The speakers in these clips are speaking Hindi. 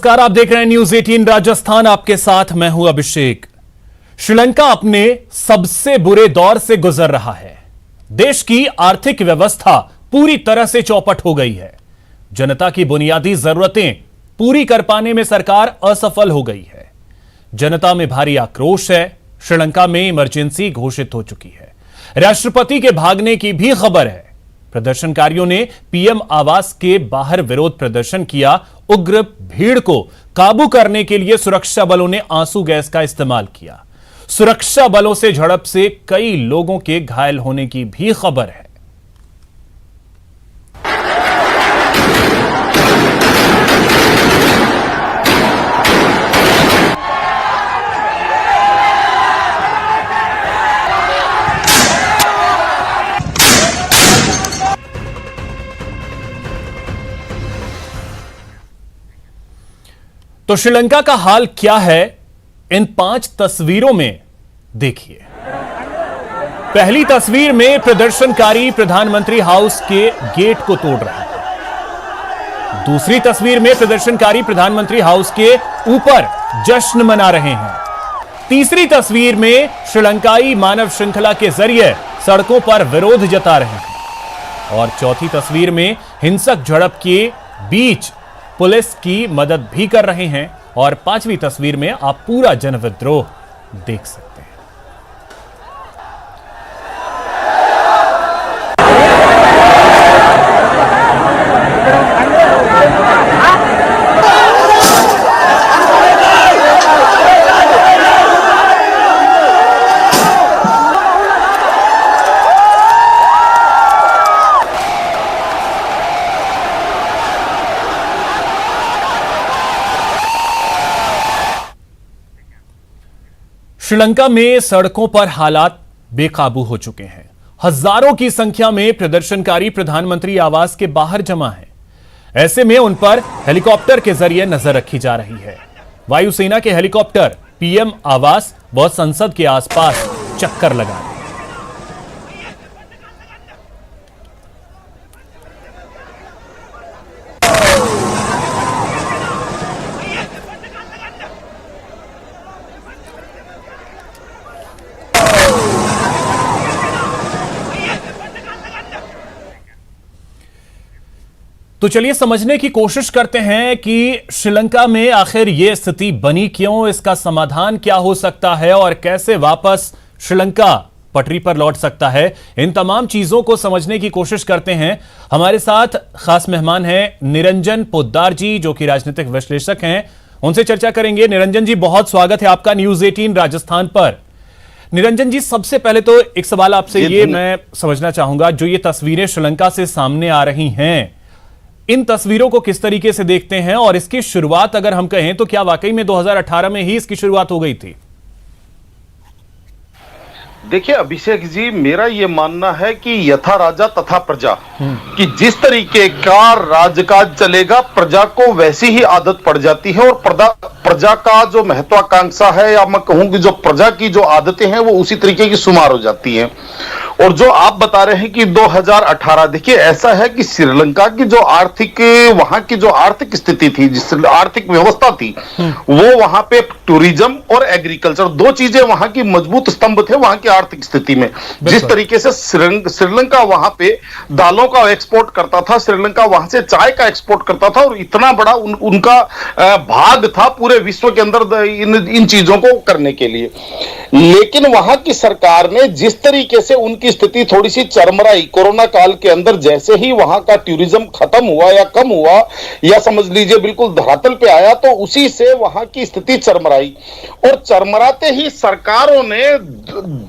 नमस्कार, आप देख रहे हैं न्यूज 18 राजस्थान। आपके साथ मैं हूं अभिषेक। श्रीलंका अपने सबसे बुरे दौर से गुजर रहा है। देश की आर्थिक व्यवस्था पूरी तरह से चौपट हो गई है। जनता की बुनियादी जरूरतें पूरी कर पाने में सरकार असफल हो गई है। जनता में भारी आक्रोश है। श्रीलंका में इमरजेंसी घोषित हो चुकी है। राष्ट्रपति के भागने की भी खबर है। प्रदर्शनकारियों ने पीएम आवास के बाहर विरोध प्रदर्शन किया। उग्र भीड़ को काबू करने के लिए सुरक्षा बलों ने आंसू गैस का इस्तेमाल किया। सुरक्षा बलों से झड़प से कई लोगों के घायल होने की भी खबर है। तो श्रीलंका का हाल क्या है, इन 5 तस्वीरों में देखिए। पहली तस्वीर में प्रदर्शनकारी प्रधानमंत्री हाउस के गेट को तोड़ रहे हैं। दूसरी तस्वीर में प्रदर्शनकारी प्रधानमंत्री हाउस के ऊपर जश्न मना रहे हैं। तीसरी तस्वीर में श्रीलंकाई मानव श्रृंखला के जरिए सड़कों पर विरोध जता रहे हैं। और चौथी तस्वीर में हिंसक झड़प के बीच पुलिस की मदद भी कर रहे हैं। और 5वीं तस्वीर में आप पूरा जनविद्रोह देख सकते हैं। श्रीलंका में सड़कों पर हालात बेकाबू हो चुके हैं। हजारों की संख्या में प्रदर्शनकारी प्रधानमंत्री आवास के बाहर जमा हैं। ऐसे में उन पर हेलीकॉप्टर के जरिए नजर रखी जा रही है। वायुसेना के हेलीकॉप्टर पीएम आवास व संसद के आसपास चक्कर लगा रहे हैं। तो चलिए समझने की कोशिश करते हैं कि श्रीलंका में आखिर यह स्थिति बनी क्यों, इसका समाधान क्या हो सकता है और कैसे वापस श्रीलंका पटरी पर लौट सकता है। इन तमाम चीजों को समझने की कोशिश करते हैं। हमारे साथ खास मेहमान हैं निरंजन पोद्दार जी, जो कि राजनीतिक विश्लेषक हैं। उनसे चर्चा करेंगे। निरंजन जी, बहुत स्वागत है आपका न्यूज 18 राजस्थान पर। निरंजन जी, सबसे पहले तो एक सवाल आपसे ये मैं समझना चाहूंगा, जो ये तस्वीरें श्रीलंका से सामने आ रही हैं, इन तस्वीरों को किस तरीके से देखते हैं और इसकी शुरुआत अगर हम कहें तो क्या वाकई में 2018 में ही इसकी शुरुआत हो गई थी? देखिए अभिषेक जी, मेरा यह मानना है कि यथा राजा तथा प्रजा, कि जिस तरीके का राजकाज चलेगा प्रजा को वैसी ही आदत पड़ जाती है। और प्रजा का जो महत्वाकांक्षा है, या मैं कहूं कि जो प्रजा की जो आदतें हैं, वो उसी तरीके की शुमार हो जाती हैं। और जो आप बता रहे हैं कि 2018, देखिए ऐसा है कि श्रीलंका की जो आर्थिक, वहां की जो आर्थिक स्थिति थी, जिस आर्थिक व्यवस्था थी, वो वहां पे टूरिज्म और एग्रीकल्चर, 2 चीजें वहां की मजबूत स्तंभ थे वहां की आर्थिक स्थिति में। जिस तरीके से श्रीलंका वहां पे दालों का एक्सपोर्ट करता था, श्रीलंका वहां से चाय का एक्सपोर्ट करता था, और इतना बड़ा उनका भाग था पूरे विश्व के अंदर इन चीजों को करने के लिए। लेकिन वहां की सरकार ने जिस तरीके से उनकी स्थिति थोड़ी सी चरमराई कोरोना काल के अंदर, जैसे ही वहां का टूरिज्म खत्म हुआ या कम हुआ, या समझ लीजिए बिल्कुल धरातल पे आया, तो उसी से वहां की स्थिति चरमराई। और चरमराते ही सरकारों ने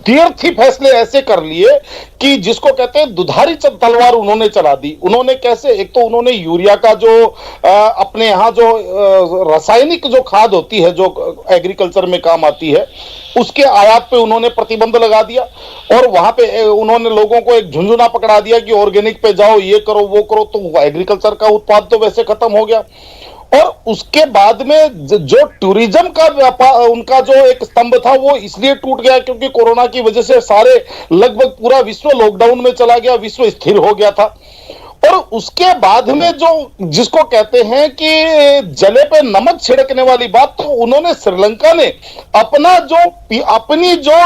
देर थी फैसले ऐसे कर लिए कि जिसको कहते हैं दुधारी तलवार उन्होंने चला दी। उन्होंने कैसे, एक तो उन्होंने यूरिया का जो अपने यहां जो रासायनिक जो खाद होती है, जो एग्रीकल्चर में काम आती है, उसके आयात पे उन्होंने प्रतिबंध लगा दिया। और वहां पे उन्होंने लोगों को एक झुंझुना पकड़ा दिया कि ऑर्गेनिक पे जाओ, ये करो वो करो, तो एग्रीकल्चर का उत्पाद तो वैसे खत्म हो गया। और उसके बाद में जो टूरिज्म का व्यापार, उनका जो एक स्तंभ था, वो इसलिए टूट गया क्योंकि कोरोना की वजह से सारे लगभग पूरा विश्व लॉकडाउन में चला गया, विश्व स्थिर हो गया था। और उसके बाद में जो जिसको कहते हैं कि जले पे नमक छिड़कने वाली बात, तो उन्होंने श्रीलंका ने अपनी जो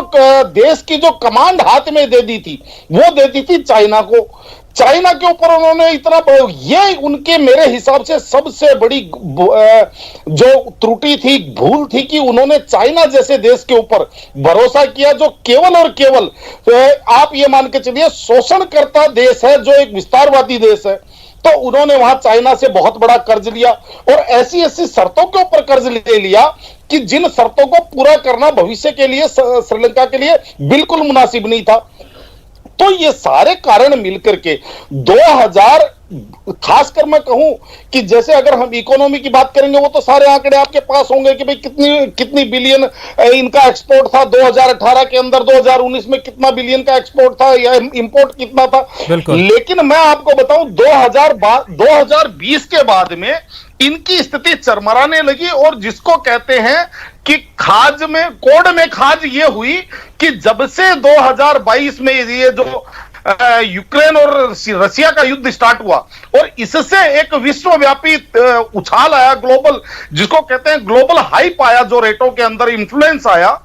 देश की जो कमांड हाथ में दे दी थी, वो दे दी थी चाइना को। चाइना के ऊपर उन्होंने इतना, ये उनके मेरे हिसाब से सबसे बड़ी जो त्रुटि थी, भूल थी, कि उन्होंने चाइना जैसे देश के ऊपर भरोसा किया, जो केवल और केवल आप ये मान के चलिए शोषणकर्ता देश है, जो एक विस्तारवादी देश है। तो उन्होंने वहां चाइना से बहुत बड़ा कर्ज लिया, और ऐसी ऐसी शर्तों के ऊपर कर्ज ले लिया कि जिन शर्तों को पूरा करना भविष्य के लिए, श्रीलंका के लिए बिल्कुल मुनासिब नहीं था। तो ये सारे कारण मिलकर के 2000, खासकर मैं कहूं कि जैसे अगर हम इकोनॉमी की बात करेंगे, वो तो सारे आंकड़े आपके पास होंगे कि भाई कितनी बिलियन इनका एक्सपोर्ट था 2018 के अंदर, 2019 में कितना बिलियन का एक्सपोर्ट था या इंपोर्ट कितना था। लेकिन मैं आपको बताऊं 2020 के बाद में इनकी स्थिति चरमराने लगी, और जिसको कहते हैं कि खाज में, कोड में खाज ये हुई कि जब से 2022 में ये जो यूक्रेन और रशिया का युद्ध स्टार्ट हुआ, और इससे एक विश्वव्यापी उछाल आया, ग्लोबल, जिसको कहते हैं ग्लोबल हाइप आया, जो रेटों के अंदर इन्फ्लुएंस आया,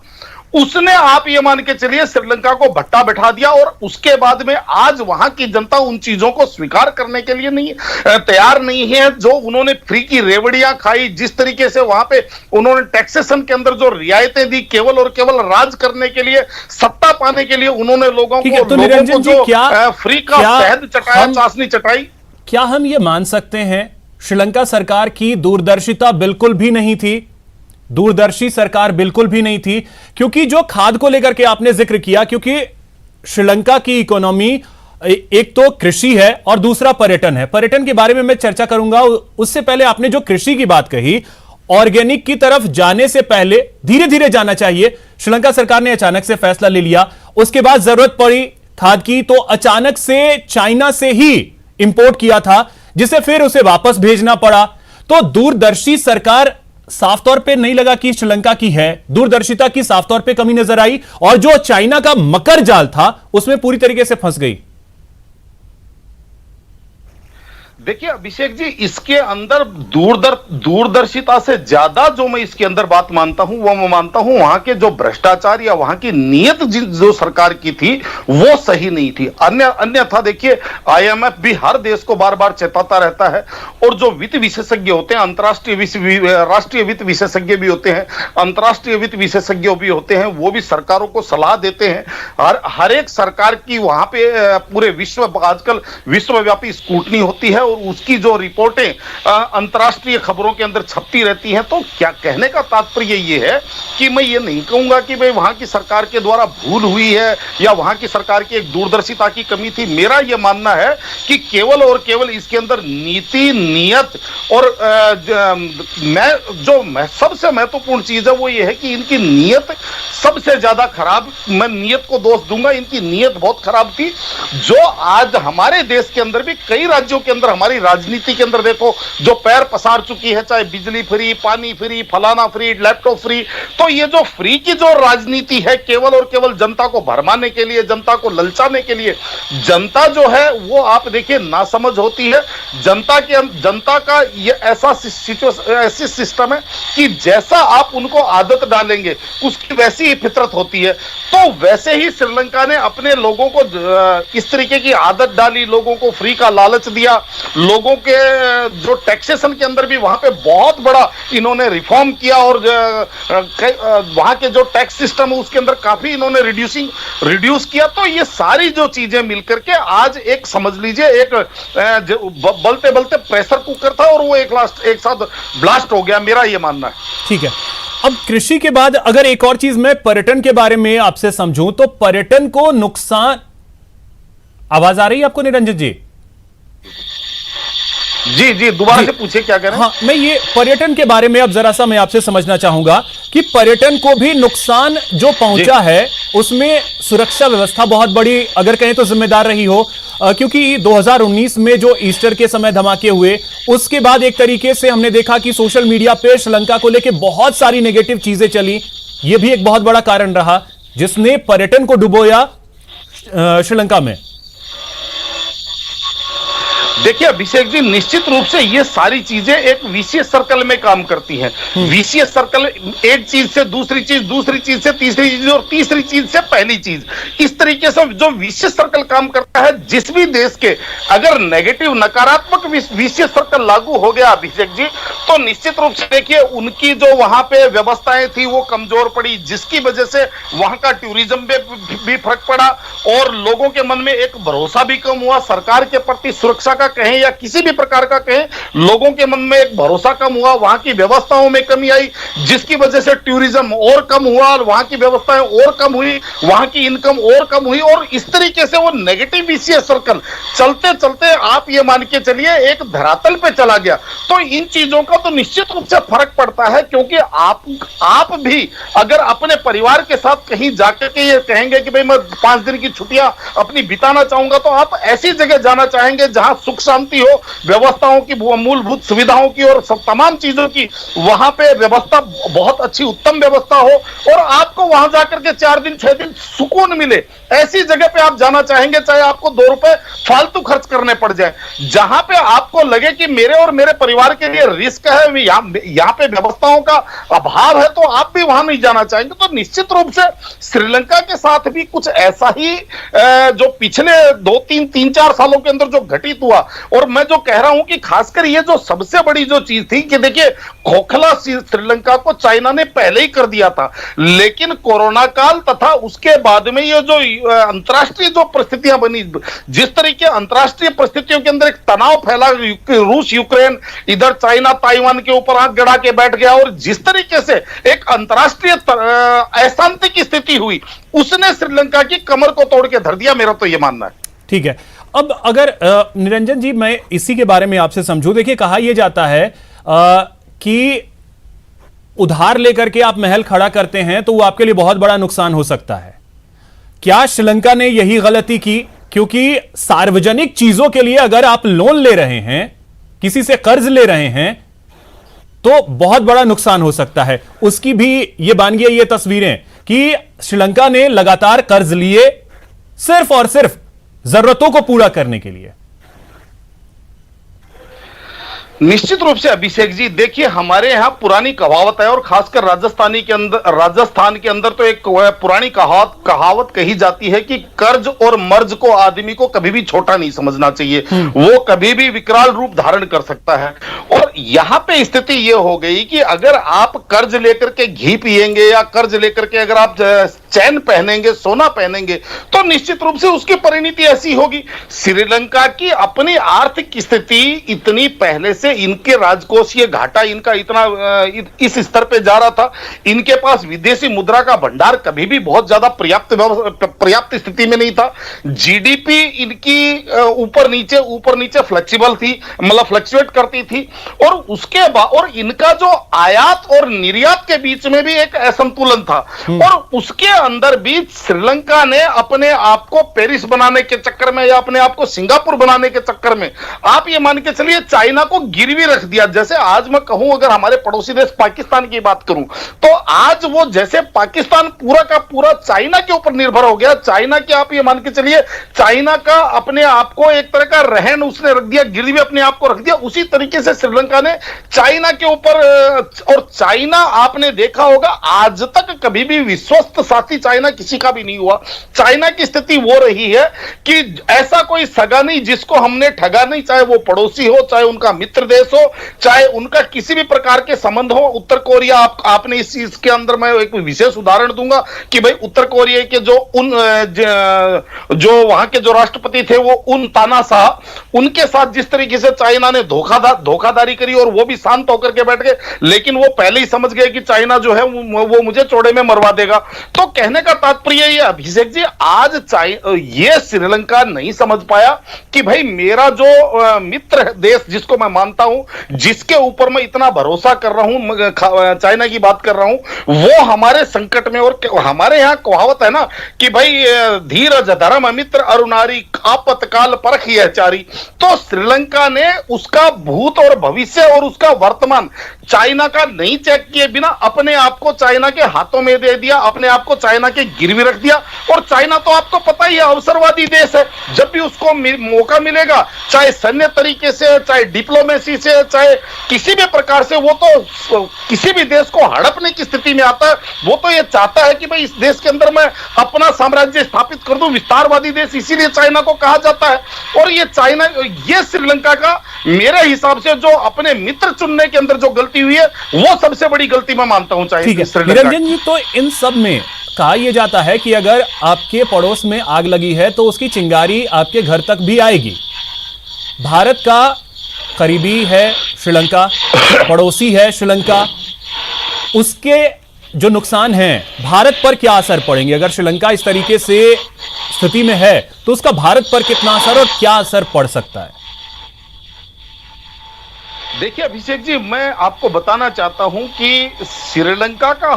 उसने आप ये मान के चलिए श्रीलंका को भट्टा बैठा दिया। और उसके बाद में आज वहां की जनता उन चीजों को स्वीकार करने के लिए नहीं तैयार नहीं है, जो उन्होंने फ्री की रेवड़ियां खाई, जिस तरीके से वहां पे उन्होंने टैक्सेशन के अंदर जो रियायतें दी, केवल और केवल राज करने के लिए, सत्ता पाने के लिए उन्होंने लोगों को जो फ्री का शहद चटाया, चाशनी चटाई। क्या हम ये मान सकते हैं श्रीलंका सरकार की दूरदर्शिता बिल्कुल भी नहीं थी, दूरदर्शी सरकार बिल्कुल भी नहीं थी? क्योंकि जो खाद को लेकर के आपने जिक्र किया, क्योंकि श्रीलंका की इकोनॉमी एक तो कृषि है और दूसरा पर्यटन है। पर्यटन के बारे में मैं चर्चा करूंगा, उससे पहले आपने जो कृषि की बात कही, ऑर्गेनिक की तरफ जाने से पहले धीरे धीरे जाना चाहिए। श्रीलंका सरकार ने अचानक से फैसला ले लिया, उसके बाद जरूरत पड़ी खाद की तो अचानक से चाइना से ही इंपोर्ट किया था, जिसे फिर उसे वापस भेजना पड़ा। तो दूरदर्शी सरकार साफ तौर पे नहीं लगा कि श्रीलंका की है, दूरदर्शिता की साफ तौर पे कमी नजर आई, और जो चाइना का मकर जाल था उसमें पूरी तरीके से फंस गई। देखिए अभिषेक जी, इसके अंदर दूरदर्शिता से ज्यादा जो मैं इसके अंदर बात मानता हूं, वो मैं मानता हूं वहां के जो भ्रष्टाचार या वहां की नीयत जो सरकार की थी, वो सही नहीं थी। अन्यथा देखिए, आईएमएफ भी हर देश को बार बार चेताता रहता है, और जो वित्त विशेषज्ञ होते हैं, राष्ट्रीय वित्त विशेषज्ञ भी होते हैं, अंतर्राष्ट्रीय वित्त विशेषज्ञ भी होते हैं, वो भी सरकारों को सलाह देते हैं। हर एक सरकार की वहां पे पूरे विश्व, आजकल विश्वव्यापी स्क्रूटनी होती है, और उसकी जो रिपोर्टें अंतर्राष्ट्रीय खबरों के अंदर छपती रहती हैं। तो क्या कहने का तात्पर्य ये है कि मैं ये नहीं कहूंगा कि भाई वहां की सरकार के द्वारा भूल हुई है या वहां की सरकार की एक दूरदर्शिता की कमी थी। मेरा यह मानना है कि केवल और केवल इसके अंदर नीति, नियत और सबसे महत्वपूर्ण चीज है वो ये है कि इनकी नियत सबसे ज्यादा खराब, मैं नियत को दोष दूंगा, इनकी नियत बहुत खराब थी। जो आज हमारे देश के अंदर भी कई राज्यों के अंदर, हमारी राजनीति के अंदर देखो, जो पैर पसार चुकी है, चाहे बिजली फ्री, पानी फ्री, फलाना फ्री, लैपटॉप फ्री। तो ये जो फ्री की जो राजनीति है, केवल और केवल जनता को भरमाने के लिए, जनता को ललचाने के लिए, जनता जो है वो आप देखिए नासमझ होती है। जनता का ये ऐसी सिस्टम है कि जैसा आप उनको आदत डालेंगे उसकी वैसी ही फितरत होती है। तो वैसे ही श्रीलंका ने अपने लोगों को इस तरीके की आदत डाली, लोगों को फ्री का लालच दिया, लोगों के जो टैक्सेशन के अंदर भी वहां पे बहुत बड़ा इन्होंने रिफॉर्म किया, और वहां के जो टैक्स सिस्टम है उसके अंदर काफी इन्होंने रिड्यूस किया। तो ये सारी जो चीजें मिलकर के आज एक समझ लीजिए एक बलते बलते प्रेशर कुकर था, और वो एक साथ ब्लास्ट हो गया, मेरा ये मानना है। ठीक है, अब कृषि के बाद अगर एक और चीज मैं पर्यटन के बारे में आपसे समझूं, तो पर्यटन को नुकसान, आवाज आ रही है आपको निरंजन जी? जी दोबारा से पूछिए क्या कह रहे हैं। हाँ, मैं ये पर्यटन के बारे में अब जरा सा मैं आपसे समझना चाहूंगा कि पर्यटन को भी नुकसान जो पहुंचा है उसमें सुरक्षा व्यवस्था बहुत बड़ी, अगर कहें तो जिम्मेदार रही हो, क्योंकि 2019 में जो ईस्टर के समय धमाके हुए, उसके बाद एक तरीके से हमने देखा कि सोशल मीडिया पे श्रीलंका को लेकर बहुत सारी नेगेटिव चीजें चली। यह भी एक बहुत बड़ा कारण रहा जिसने पर्यटन को डुबोया श्रीलंका में। देखिए अभिषेक जी, निश्चित रूप से ये सारी चीजें एक विशेष सर्कल में काम करती हैं। विशेष सर्कल एक चीज से दूसरी चीज, दूसरी चीज से तीसरी चीज और तीसरी चीज से पहली चीज, इस तरीके से जो विशेष सर्कल काम करता है, जिस भी देश के अगर नेगेटिव नकारात्मक विशेष सर्कल लागू हो गया अभिषेक जी, तो निश्चित रूप से देखिए उनकी जो वहां पे व्यवस्थाएं थी वो कमजोर पड़ी, जिसकी वजह से वहां का टूरिज्म भी फर्क पड़ा और लोगों के मन में एक भरोसा भी कम हुआ सरकार के प्रति। सुरक्षा का कहें या किसी भी प्रकार का कहें, लोगों के मन में एक भरोसा कम हुआ, वहां की व्यवस्थाओं में कमी आई, जिसकी वजह से टूरिज्म और कम हुआ और वहां की व्यवस्थाएं और कम हुई, वहां की इनकम और कम हुई और इस तरीके से वो नेगेटिव विशेष सर्कल चलते चलते आप ये मान के चलिए एक धरातल पे चला गया। तो इन चीजों का तो निश्चित रूप से फर्क पड़ता है, क्योंकि आप भी अगर अपने परिवार के साथ कहीं जाकर के ये कहेंगे कि भाई मैं 5 दिन की छुट्टियां अपनी बिताना चाहूंगा, तो आप ऐसी जगह जाना चाहेंगे जहां सुख शांति हो, व्यवस्थाओं की मूलभूत सुविधाओं की और सब तमाम चीजों की वहां पे व्यवस्था बहुत अच्छी उत्तम व्यवस्था हो और आपको वहां जाकर के 4 दिन 6 दिन सुकून मिले, ऐसी जगह पे आप जाना चाहेंगे, चाहे आपको 2 रुपए फालतू खर्च करने पड़ जाए। जहां पे आपको लगे कि मेरे और मेरे परिवार के लिए रिस्क है, यहाँ पे व्यवस्थाओं का अभाव है, तो आप भी वहां नहीं जाना चाहेंगे। तो निश्चित रूप से श्रीलंका के साथ भी कुछ ऐसा ही जो पिछले 2-3-4 सालों के अंदर जो घटित हुआ, और मैं जो कह रहा हूं कि खासकर ये जो सबसे बड़ी जो चीज थी कि देखिए खोखला श्रीलंका को चाइना ने पहले ही कर दिया था, लेकिन कोरोना काल तथा उसके बाद में ये जो अंतर्राष्ट्रीय जो परिस्थितियां बनी, जिस तरीके अंतर्राष्ट्रीय परिस्थितियों के अंदर एक तनाव फैला, रूस यूक्रेन, इधर चाइना ताइवान के ऊपर आंख गड़ा के बैठ गया और जिस तरीके से एक अंतर्राष्ट्रीय अशांति की स्थिति हुई, उसने श्रीलंका की कमर को तोड़ के धर दिया, मेरा तो यह मानना है। ठीक है, अब अगर निरंजन जी मैं इसी के बारे में आपसे समझूं, देखिए कहा यह जाता है कि उधार लेकर के आप महल खड़ा करते हैं तो वो आपके लिए बहुत बड़ा नुकसान हो सकता है। क्या श्रीलंका ने यही गलती की? क्योंकि सार्वजनिक चीजों के लिए अगर आप लोन ले रहे हैं, किसी से कर्ज ले रहे हैं, तो बहुत बड़ा नुकसान हो सकता है। उसकी भी ये बन गई ये तस्वीरें कि श्रीलंका ने लगातार कर्ज लिए सिर्फ और सिर्फ जरूरतों को पूरा करने के लिए। निश्चित रूप से अभिषेक जी, देखिए हमारे यहाँ पुरानी कहावत है और खासकर राजस्थान के अंदर तो एक पुरानी कहावत कही जाती है कि कर्ज और मर्ज को आदमी को कभी भी छोटा नहीं समझना चाहिए, वो कभी भी विकराल रूप धारण कर सकता है। और यहाँ पे स्थिति ये हो गई कि अगर आप कर्ज लेकर के घी पिएंगे या कर्ज लेकर के अगर आप चैन पहनेंगे, सोना पहनेंगे, तो निश्चित रूप से उसकी परिणति ऐसी होगी। श्रीलंका की अपनी आर्थिक स्थिति इतनी पहले से, इनके राजकोषीय घाटा इनका इतना इस स्तर पे जा रहा था, इनके पास विदेशी मुद्रा का भंडार कभी भी बहुत ज्यादा पर्याप्त स्थिति में नहीं था। जीडीपी इनकी ऊपर नीचे फ्लेक्सिबल थी, मतलब फ्लक्चुएट करती थी, और उसके बाद और इनका जो आयात और निर्यात के बीच में भी एक असंतुलन था। और उसके अंदर भी श्रीलंका ने अपने आप को पेरिस बनाने के चक्कर में या अपने आप को सिंगापुर बनाने के चक्कर में, आप ये मान के चलिए चाइना को गिरवी रख दिया। जैसे आज मैं कहूं, अगर हमारे पड़ोसी देश पाकिस्तान की बात करूं, तो आज वो जैसे पाकिस्तान पूरा का पूरा चाइना के ऊपर निर्भर हो गया। चाइना के आप ये मान के चलिए, चाइना का अपने आप को एक तरह का रहन उसने रख दिया, गिरवी अपने आप को रख दिया। उसी तरीके से श्रीलंका ने चाइना के ऊपर, और चाइना आपने देखा होगा आज तक कभी भी विश्वस्त साथी चाइना किसी का भी नहीं हुआ। चाइना की स्थिति वो रही है कि ऐसा कोई सगा नहीं जिसको हमने ठगा नहीं, चाहे वो पड़ोसी हो, चाहे उनका मित्र देश हो, चाहे उनका किसी भी प्रकार के संबंध हो। उत्तर कोरिया आपने इस चीज के अंदर मैं एक विशेष उदाहरण दूंगा कि भाई उत्तर कोरिया के जो वहां के जो राष्ट्रपति थे वो उन ताना शाह, उनके साथ जिस तरीके से चाइना ने धोखाधड़ी करी और वो भी शांत होकर के बैठ गए, लेकिन वो पहले ही समझ गए कि चाइना जो है वो मुझे चौड़े में मरवा देगा। तो कहने का तात्पर्य ये अभिषेक जी, आज ये श्रीलंका नहीं समझ पाया कि भाई मेरा जो मित्र देश जिसको मैं मानता हूं, जिसके ऊपर मैं इतना भरोसा कर रहा हूं, चाइना की बात कर रहा हूं, वो हमारे संकट में, और हमारे यहां कहावत है ना कि भाई धीरज धर्म मित्र अरुणारी आपतकाल परखिय चारी। तो श्रीलंका ने उसका भूत और भविष्य और उसका वर्तमान चाइना का नहीं चेक किए बिना अपने आप को चाइना के हाथों में दे दिया, अपने आप को चाइना के गिरवी रख दिया। और चाइना तो आपको पता ही है अवसरवादी देश है, जब भी उसको मौका मिलेगा, चाहे सैन्य तरीके से, चाहे डिप्लोमेसी से, चाहे किसी भी प्रकार से, वो तो किसी भी देश को हड़पने की स्थिति में आता है। वो तो ये चाहता है कि भाई इस देश के अंदर मैं अपना साम्राज्य स्थापित कर दूं, विस्तारवादी देश इसीलिए चाइना को कहा जाता है। और ये चाइना, ये श्रीलंका का मेरे हिसाब से जो अपने मित्र चुनने के अंदर जो गलती हुई है, वो सबसे बड़ी गलती मैं मानता हूं चाइना श्रीलंका। निरंजन जी, तो इन सब में कहा यह जाता है कि अगर आपके पड़ोस में आग लगी है तो उसकी चिंगारी आपके घर तक भी आएगी। भारत का करीबी है श्रीलंका, पड़ोसी है श्रीलंका, उसके जो नुकसान हैं भारत पर क्या असर पड़ेंगे? अगर श्रीलंका इस तरीके से स्थिति में है तो उसका भारत पर कितना असर और क्या असर पड़ सकता है? देखिए अभिषेक जी, मैं आपको बताना चाहता हूं कि श्रीलंका का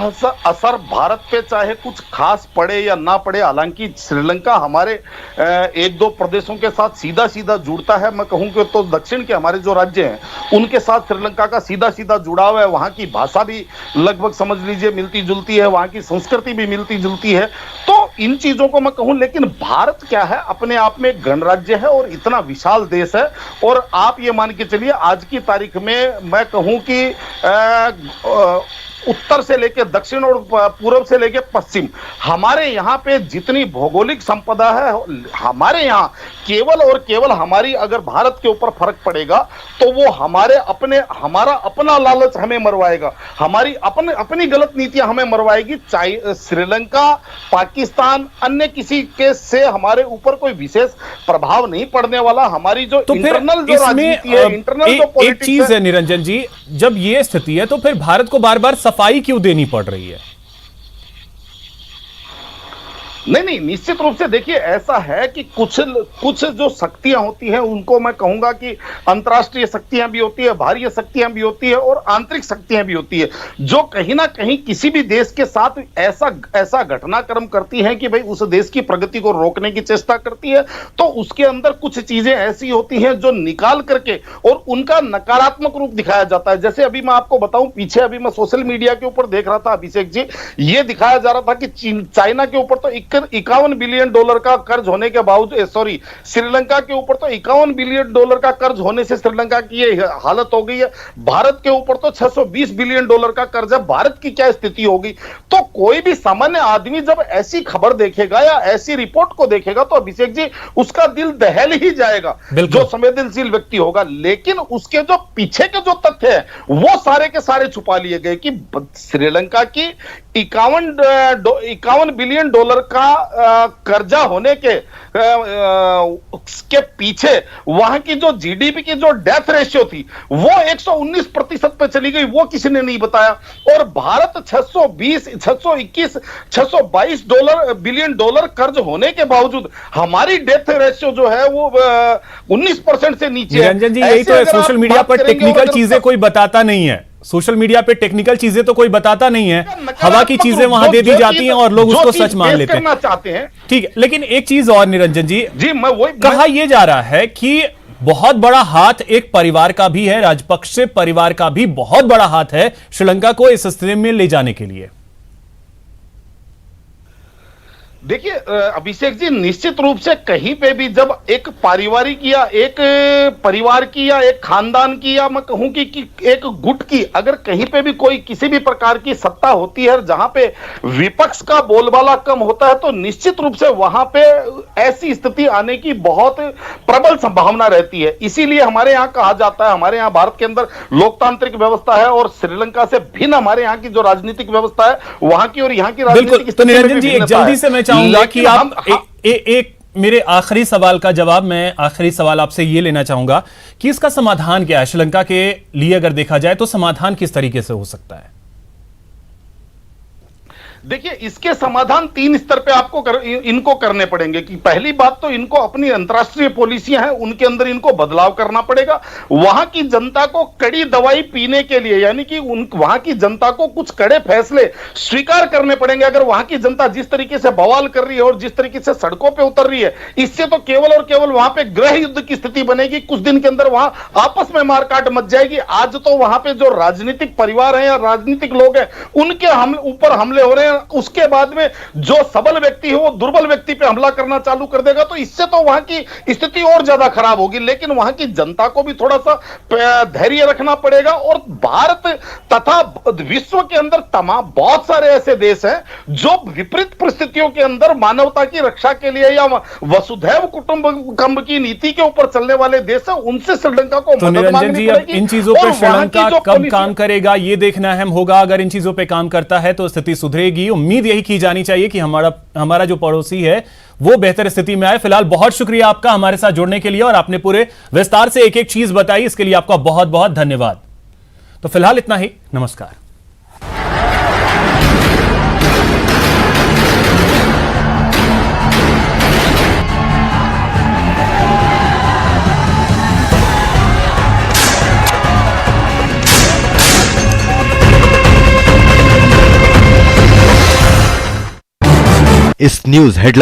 असर भारत पे चाहे कुछ खास पड़े या ना पड़े, हालांकि श्रीलंका हमारे एक दो प्रदेशों के साथ सीधा सीधा जुड़ता है। मैं कहूंगा तो दक्षिण के हमारे जो राज्य हैं उनके साथ श्रीलंका का सीधा सीधा जुड़ाव है। वहां की भाषा भी लगभग समझ लीजिए मिलती जुलती है, वहां की संस्कृति भी मिलती जुलती है। तो इन चीजों को मैं कहूं, लेकिन भारत क्या है, अपने आप में गणराज्य है और इतना विशाल देश है। और आप ये मान के चलिए आज की तारीख में मैं कहूं कि उत्तर से लेकर दक्षिण और पूर्व से लेकर पश्चिम, हमारे यहाँ पे जितनी भौगोलिक संपदा है, हमारे यहाँ केवल और केवल हमारी अगर भारत के ऊपर फर्क पड़ेगा तो वो हमारा अपना लालच हमें मरवाएगा, हमारी अपनी गलत नीतियां हमें मरवाएगी। श्रीलंका, पाकिस्तान, अन्य किसी के से हमारे ऊपर कोई विशेष प्रभाव नहीं पड़ने वाला। हमारी जो तो इंटरनल जो राजनीति है, इंटरनल जो एक चीज है निरंजन जी, जब ये स्थिति है तो फिर भारत को बार बार सफाई क्यों देनी पड़ रही है? नहीं, निश्चित रूप से देखिए ऐसा है कि कुछ जो शक्तियां होती हैं उनको मैं कहूंगा कि अंतर्राष्ट्रीय शक्तियां भी होती है, बाहरी शक्तियां भी होती है और आंतरिक शक्तियां भी होती है, जो कहीं ना कहीं किसी भी देश के साथ ऐसा घटनाक्रम करती हैं कि भाई उस देश की प्रगति को रोकने की चेष्टा करती है। तो उसके अंदर कुछ चीजें ऐसी होती हैं जो निकाल करके और उनका नकारात्मक रूप दिखाया जाता है। जैसे अभी मैं आपको बताऊं, पीछे अभी मैं सोशल मीडिया के ऊपर देख रहा था अभिषेक जी, ये दिखाया जा रहा था कि चाइना के ऊपर तो 51 बिलियन डॉलर का कर्ज होने के बावजूद, सॉरी, श्रीलंका के ऊपर तो 51 बिलियन डॉलर का कर्ज होने से श्रीलंका की ये हालत हो गई है। भारत के ऊपर तो 620 बिलियन डॉलर का कर्ज है, भारत की क्या स्थिति होगी? तो कोई भी सामान्य आदमी जब ऐसी खबर देखेगा या ऐसी रिपोर्ट को देखेगा तो अभिषेक जी उसका दिल दहल ही जाएगा, जो संवेदनशील व्यक्ति होगा। लेकिन उसके जो पीछे के जो तथ्य है वो सारे के सारे छुपा लिए गए कि श्रीलंका की 51 बिलियन डॉलर का कर्जा होने के पीछे वहां की जो जीडीपी की जो डेथ रेशियो थी वो 119% पे चली गई, वो किसी ने नहीं बताया। और भारत 622 बिलियन डॉलर कर्ज होने के बावजूद हमारी डेथ रेशियो जो है वो 19% से नीचे है। निरंजन जी, यही तो है, सोशल मीडिया पर टेक्निकल चीजें कोई बताता नहीं है। सोशल मीडिया पे टेक्निकल चीजें तो कोई बताता नहीं है, हवा की चीजें वहां दे दी जाती हैं और लोग उसको सच मान लेते हैं। ठीक है, लेकिन एक चीज और निरंजन जी, मैं वही कहा यह जा रहा है कि बहुत बड़ा हाथ एक परिवार का भी है, राजपक्षे परिवार का भी बहुत बड़ा हाथ है श्रीलंका को इस स्थिति में ले जाने के लिए। देखिए अभिषेक जी, निश्चित रूप से कहीं पे भी जब एक पारिवारिक या एक परिवार की या एक खानदान की या मैं कहूं कि एक गुट की अगर कहीं पे भी कोई किसी भी प्रकार की सत्ता होती है जहां पे विपक्ष का बोलबाला कम होता है तो निश्चित रूप से वहां पे ऐसी स्थिति आने की बहुत प्रबल संभावना रहती है। इसीलिए हमारे यहाँ कहा जाता है, हमारे यहाँ भारत के अंदर लोकतांत्रिक व्यवस्था है और श्रीलंका से भिन्न हमारे यहाँ की जो राजनीतिक व्यवस्था है वहां की और यहाँ की राजनीतिक। तो निरंजन जी, एक जल्दी से मैं चाहूंगा कि आप एक मेरे आखिरी सवाल का जवाब, मैं आखिरी सवाल आपसे ये लेना चाहूंगा कि इसका समाधान क्या है श्रीलंका के लिए? अगर देखा जाए तो समाधान किस तरीके से हो सकता है? देखिए इसके समाधान 3 स्तर पे आपको इनको करने पड़ेंगे कि पहली बात तो इनको अपनी अंतर्राष्ट्रीय पॉलिसियां हैं उनके अंदर इनको बदलाव करना पड़ेगा। वहां की जनता को कड़ी दवाई पीने के लिए, यानी कि वहां की जनता को कुछ कड़े फैसले स्वीकार करने पड़ेंगे। अगर वहां की जनता जिस तरीके से बवाल कर रही है और जिस तरीके से सड़कों पर उतर रही है, इससे तो केवल और केवल वहां पे गृह युद्ध की स्थिति बनेगी। कुछ दिन के अंदर वहां आपस में मारकाट मच जाएगी। आज तो वहां पे जो राजनीतिक परिवार है या राजनीतिक लोग हैं उनके ऊपर हमले हो रहे हैं, उसके बाद में जो सबल व्यक्ति है वो दुर्बल व्यक्ति पे हमला करना चालू कर देगा, तो इससे तो वहां की स्थिति और ज्यादा खराब होगी। लेकिन वहां की जनता को भी थोड़ा सा धैर्य रखना पड़ेगा, और भारत तथा विश्व के अंदर तमाम बहुत सारे ऐसे देश हैं जो विपरीत परिस्थितियों के अंदर मानवता की रक्षा के लिए या वसुधैव कुटुंबकम की नीति के ऊपर चलने वाले देश हैं, उनसे श्रीलंका को तो मदद निरंजन मांगनी जी, अब पड़ेगी। इन चीजों और पर वहां की श्रीलंका जो कब पॉलिसी- काम करेगा ये देखना अहम होगा। अगर इन चीजों पे काम करता है तो स्थिति सुधरेगी। उम्मीद यही की जानी चाहिए कि हमारा जो पड़ोसी है वो बेहतर स्थिति में आए। फिलहाल बहुत शुक्रिया आपका हमारे साथ जुड़ने के लिए, और आपने पूरे विस्तार से एक एक चीज बताई, इसके लिए आपका बहुत बहुत धन्यवाद। तो फिलहाल इतना ही, नमस्कार। इस न्यूज हेडलाइन